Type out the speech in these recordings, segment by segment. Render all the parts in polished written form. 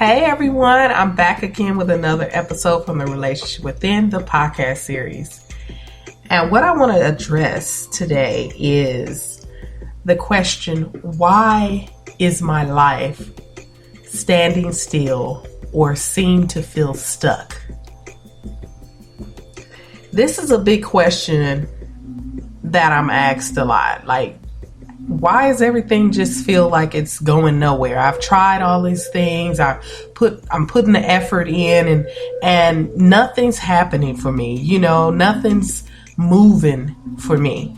Hey everyone, I'm back again with another episode from the Relationship Within the podcast series. And what I want to address today is the question, why is my life standing still or seem to feel stuck? This is a big question that I'm asked a lot. Like, why does everything just feel like it's going nowhere? I've tried all these things. I'm putting the effort in and nothing's happening for me. You know, nothing's moving for me.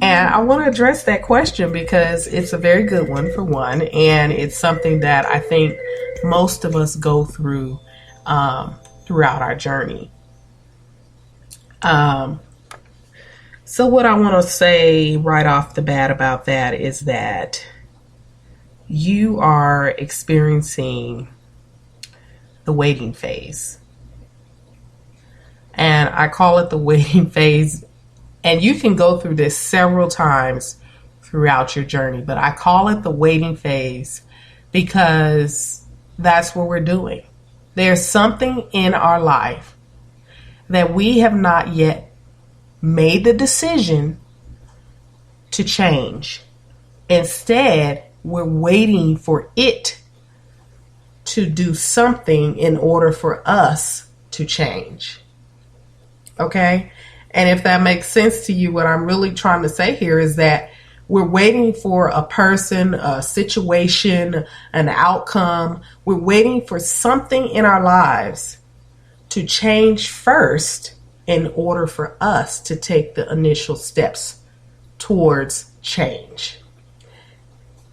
And I want to address that question because it's a very good one, for one, and it's something that I think most of us go through throughout our journey. So what I want to say right off the bat about that is that you are experiencing the waiting phase. And I call it the waiting phase. And you can go through this several times throughout your journey, but I call it the waiting phase because that's what we're doing. There's something in our life that we have not yet made the decision to change. Instead, we're waiting for it to do something in order for us to change. Okay? And if that makes sense to you, what I'm really trying to say here is that we're waiting for a person, a situation, an outcome. We're waiting for something in our lives to change first in order for us to take the initial steps towards change.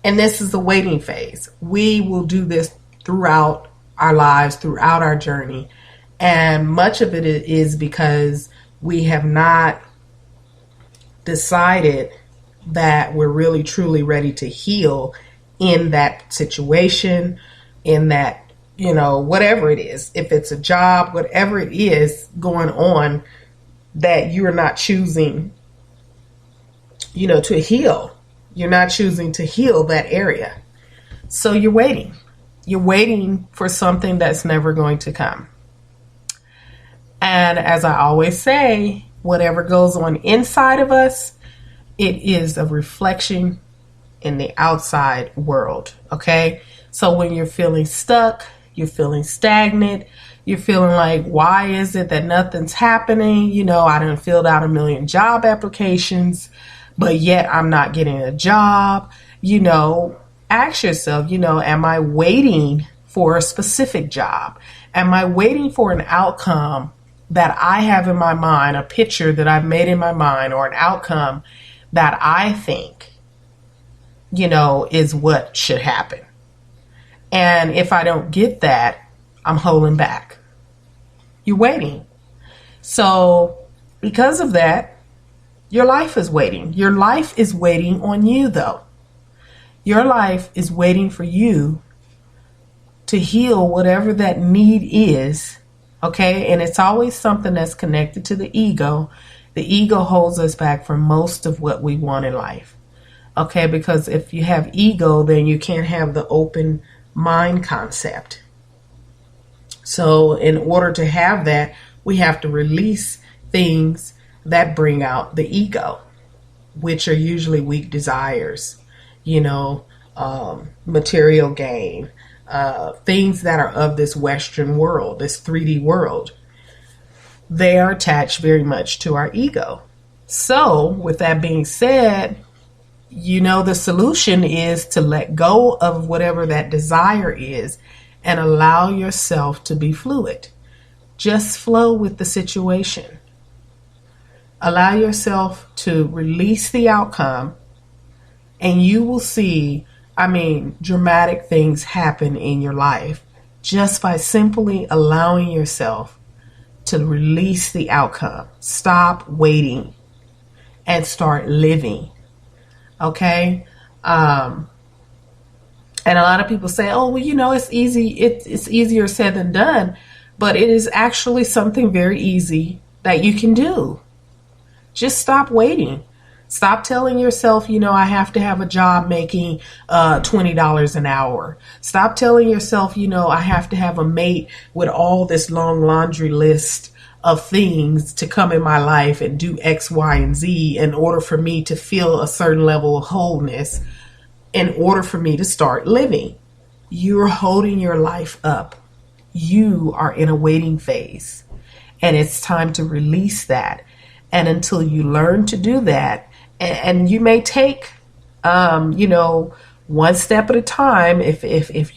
And this is the waiting phase. We will do this throughout our lives, throughout our journey. And much of it is because we have not decided that we're really truly ready to heal in that situation, in that, you know, whatever it is, if it's a job, whatever it is going on that you're not choosing, you know, to heal. You're not choosing to heal that area. So you're waiting. You're waiting for something that's never going to come. And as I always say, whatever goes on inside of us, it is a reflection in the outside world. Okay? So when you're feeling stuck, you're feeling stagnant, you're feeling like, why is it that nothing's happening? You know, I done filled out 1 million job applications, but yet I'm not getting a job. You know, ask yourself, you know, am I waiting for a specific job? Am I waiting for an outcome that I have in my mind, a picture that I've made in my mind, or an outcome that I think, you know, is what should happen? And if I don't get that, I'm holding back. You're waiting. So because of that, your life is waiting. Your life is waiting on you, though. Your life is waiting for you to heal whatever that need is. Okay? And it's always something that's connected to the ego. The ego holds us back from most of what we want in life. Okay? Because if you have ego, then you can't have the open mind concept. So in order to have that, we have to release things that bring out the ego, which are usually weak desires, you know, material gain, things that are of this Western world, this 3D world. They are attached very much to our ego. So with that being said, you know, the solution is to let go of whatever that desire is and allow yourself to be fluid. Just flow with the situation. Allow yourself to release the outcome, and you will see, dramatic things happen in your life just by simply allowing yourself to release the outcome. Stop waiting and start living. Okay? And a lot of people say, oh, well, you know, it's easy. It's easier said than done. But it is actually something very easy that you can do. Just stop waiting. Stop telling yourself, I have to have a job making $20 an hour. Stop telling yourself, I have to have a mate with all this long laundry list of things to come in my life and do X, Y, and Z in order for me to feel a certain level of wholeness, in order for me to start living. You're holding your life up. You are in a waiting phase, and it's time to release that. And until you learn to do that, and you may take, one step at a time. If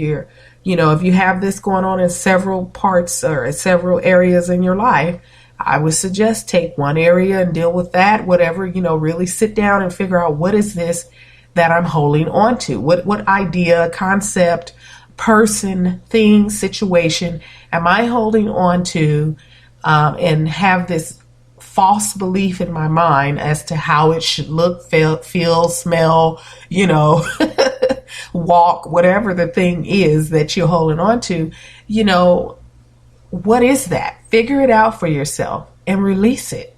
you're, if you have this going on in several parts or several areas in your life, I would suggest take one area and deal with that. Whatever, really sit down and figure out, what is this that I'm holding on to? What idea, concept, person, thing, situation am I holding on to, and have this false belief in my mind as to how it should look, feel, smell, walk, whatever the thing is that you're holding on to, what is that? Figure it out for yourself and release it.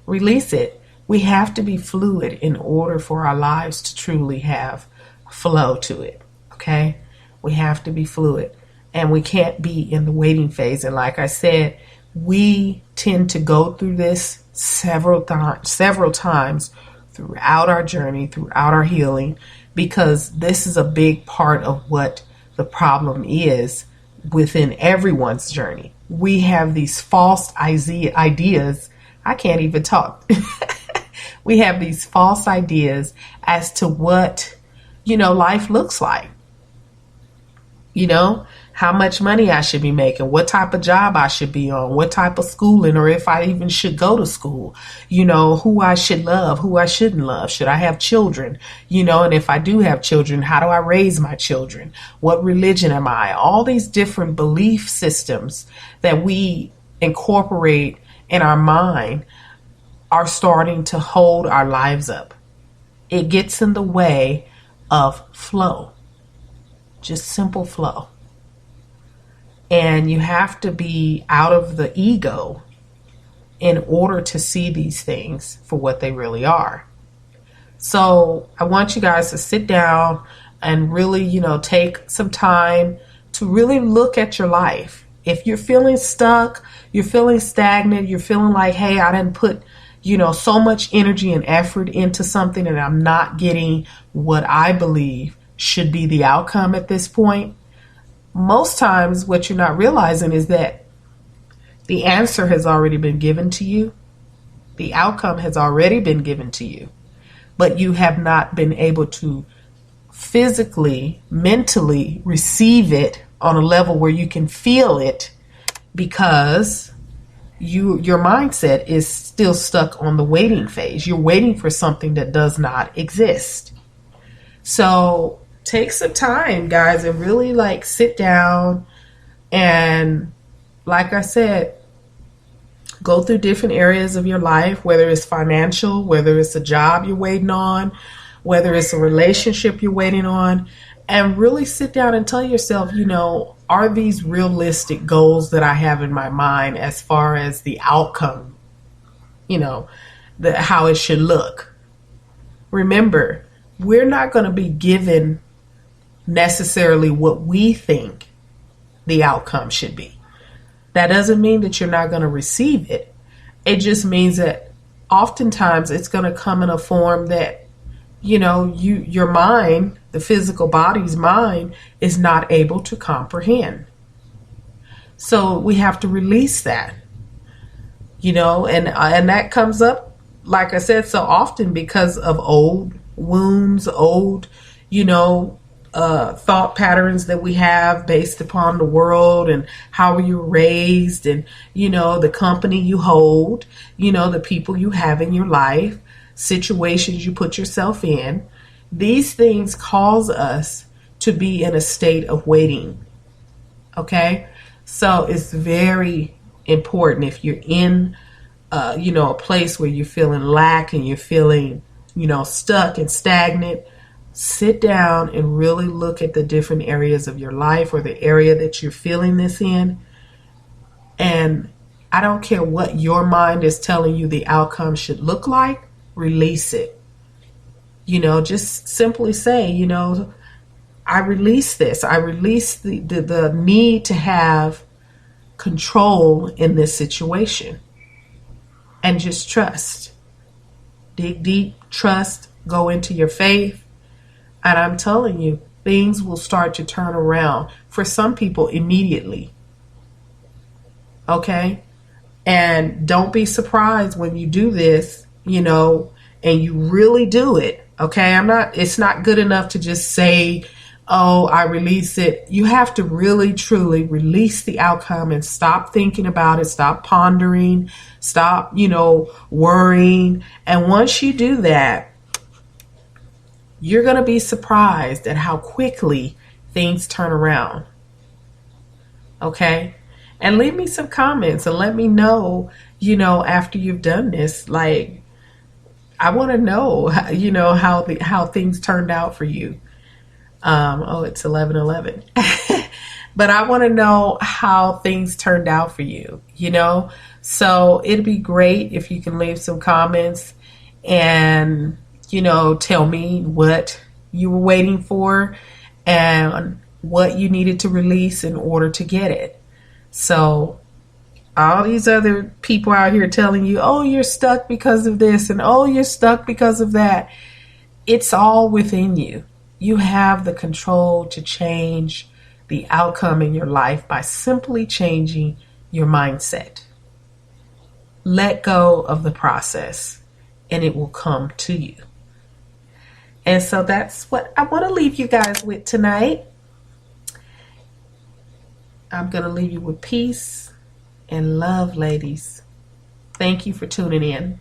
Release it. We have to be fluid in order for our lives to truly have flow to it. Okay? We have to be fluid, and we can't be in the waiting phase. And like I said, we tend to go through this several times throughout our journey, throughout our healing, because this is a big part of what the problem is within everyone's journey. We have these false ideas. I can't even talk. We have these false ideas as to what, life looks like. How much money I should be making, what type of job I should be on, what type of schooling, or if I even should go to school, who I should love, who I shouldn't love. Should I have children? And if I do have children, how do I raise my children? What religion am I? All these different belief systems that we incorporate in our mind are starting to hold our lives up. It gets in the way of flow, just simple flow. And you have to be out of the ego in order to see these things for what they really are. So I want you guys to sit down and really, take some time to really look at your life. If you're feeling stuck, you're feeling stagnant, you're feeling like, hey, I didn't put, so much energy and effort into something and I'm not getting what I believe should be the outcome at this point. Most times what you're not realizing is that the answer has already been given to you. The outcome has already been given to you, but you have not been able to physically, mentally receive it on a level where you can feel it, because your mindset is still stuck on the waiting phase. You're waiting for something that does not exist. So take some time, guys, and really sit down and, like I said, go through different areas of your life, whether it's financial, whether it's a job you're waiting on, whether it's a relationship you're waiting on, and really sit down and tell yourself, are these realistic goals that I have in my mind as far as the outcome, how it should look. Remember, we're not going to be given necessarily what we think the outcome should be. That doesn't mean that you're not going to receive it. It just means that oftentimes it's going to come in a form that, your mind, the physical body's mind, is not able to comprehend. So we have to release that, and that comes up, like I said, so often because of old wounds, old, thought patterns that we have based upon the world and how you were raised and, the company you hold, the people you have in your life, situations you put yourself in. These things cause us to be in a state of waiting. Okay? So it's very important, if you're in, a place where you're feeling lack and you're feeling, stuck and stagnant, sit down and really look at the different areas of your life or the area that you're feeling this in. And I don't care what your mind is telling you the outcome should look like. release it. Just simply say, I release this. I release the need to have control in this situation. And just trust. Dig deep, trust, go into your faith. And I'm telling you, things will start to turn around for some people immediately. Okay? And don't be surprised when you do this, and you really do it. Okay? It's not good enough to just say, oh, I release it. You have to really, truly release the outcome and stop thinking about it. Stop pondering. Stop, worrying. And once you do that, you're going to be surprised at how quickly things turn around. Okay? And leave me some comments and let me know, after you've done this, like, I want to know, how things turned out for you. It's 11:11. But I want to know how things turned out for you, So it'd be great if you can leave some comments and, tell me what you were waiting for and what you needed to release in order to get it. So all these other people out here telling you, oh, you're stuck because of this and oh, you're stuck because of that. It's all within you. You have the control to change the outcome in your life by simply changing your mindset. Let go of the process and it will come to you. And so that's what I want to leave you guys with tonight. I'm going to leave you with peace and love, ladies. Thank you for tuning in.